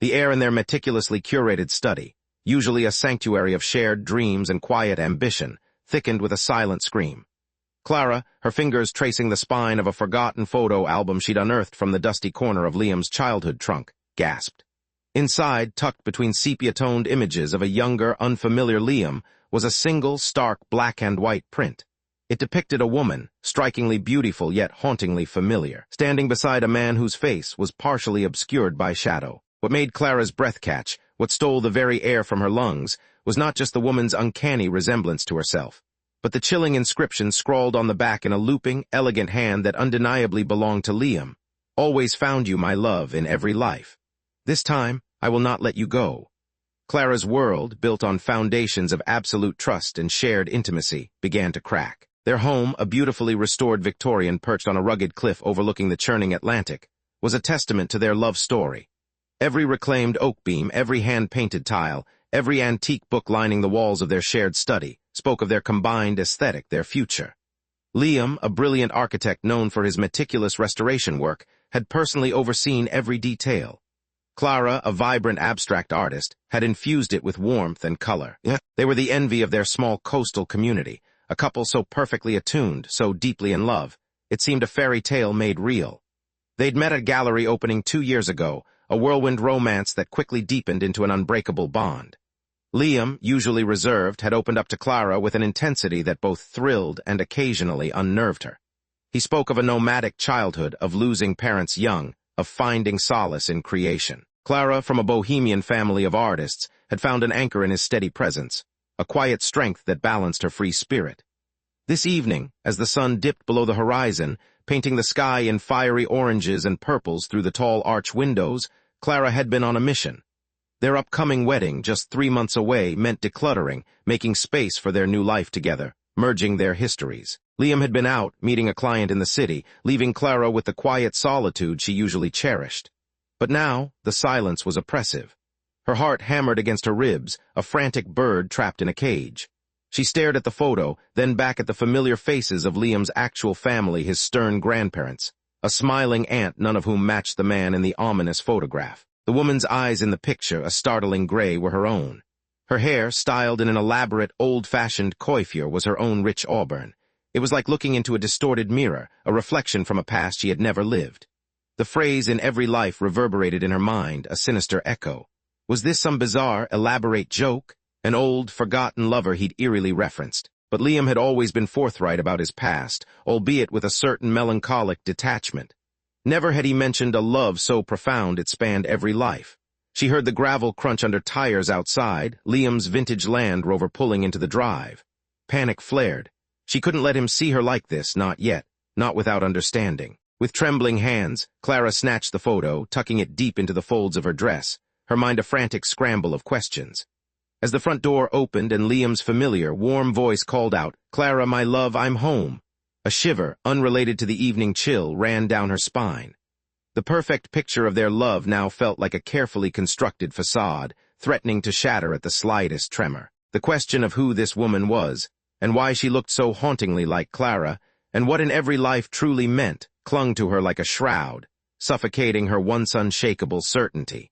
the air in their meticulously curated study, usually a sanctuary of shared dreams and quiet ambition, thickened with a silent scream. Clara, her fingers tracing the spine of a forgotten photo album she'd unearthed from the dusty corner of Liam's childhood trunk, gasped. Inside, tucked between sepia-toned images of a younger, unfamiliar Liam, was a single, stark black-and-white print. It depicted a woman, strikingly beautiful yet hauntingly familiar, standing beside a man whose face was partially obscured by shadow. What made Clara's breath catch, what stole the very air from her lungs, was not just the woman's uncanny resemblance to herself, but the chilling inscription scrawled on the back in a looping, elegant hand that undeniably belonged to Liam. "Always found you, my love, in every life. This time, I will not let you go." Clara's world, built on foundations of absolute trust and shared intimacy, began to crack. Their home, a beautifully restored Victorian perched on a rugged cliff overlooking the churning Atlantic, was a testament to their love story. Every reclaimed oak beam, every hand-painted tile, every antique book lining the walls of their shared study, spoke of their combined aesthetic, their future. Liam, a brilliant architect known for his meticulous restoration work, had personally overseen every detail. Clara, a vibrant abstract artist, had infused it with warmth and color. They were the envy of their small coastal community, a couple so perfectly attuned, so deeply in love, it seemed a fairy tale made real. They'd met at a gallery opening 2 years ago, a whirlwind romance that quickly deepened into an unbreakable bond. Liam, usually reserved, had opened up to Clara with an intensity that both thrilled and occasionally unnerved her. He spoke of a nomadic childhood, of losing parents young, of finding solace in creation. Clara, from a bohemian family of artists, had found an anchor in his steady presence, a quiet strength that balanced her free spirit. This evening, as the sun dipped below the horizon, painting the sky in fiery oranges and purples through the tall arch windows, Clara had been on a mission. Their upcoming wedding, just 3 months away, meant decluttering, making space for their new life together, merging their histories. Liam had been out, meeting a client in the city, leaving Clara with the quiet solitude she usually cherished. But now, the silence was oppressive. Her heart hammered against her ribs, a frantic bird trapped in a cage. She stared at the photo, then back at the familiar faces of Liam's actual family, his stern grandparents, a smiling aunt, none of whom matched the man in the ominous photograph. The woman's eyes in the picture, a startling gray, were her own. Her hair, styled in an elaborate, old-fashioned coiffure, was her own rich auburn. It was like looking into a distorted mirror, a reflection from a past she had never lived. The phrase "in every life" reverberated in her mind, a sinister echo. Was this some bizarre, elaborate joke? An old, forgotten lover he'd eerily referenced. But Liam had always been forthright about his past, albeit with a certain melancholic detachment. Never had he mentioned a love so profound it spanned every life. She heard the gravel crunch under tires outside, Liam's vintage Land Rover pulling into the drive. Panic flared. She couldn't let him see her like this, not yet, not without understanding. With trembling hands, Clara snatched the photo, tucking it deep into the folds of her dress, her mind a frantic scramble of questions. As the front door opened and Liam's familiar, warm voice called out, "Clara, my love, I'm home." A shiver, unrelated to the evening chill, ran down her spine. The perfect picture of their love now felt like a carefully constructed facade, threatening to shatter at the slightest tremor. The question of who this woman was, and why she looked so hauntingly like Clara, and what in every life truly meant, clung to her like a shroud, suffocating her once unshakable certainty.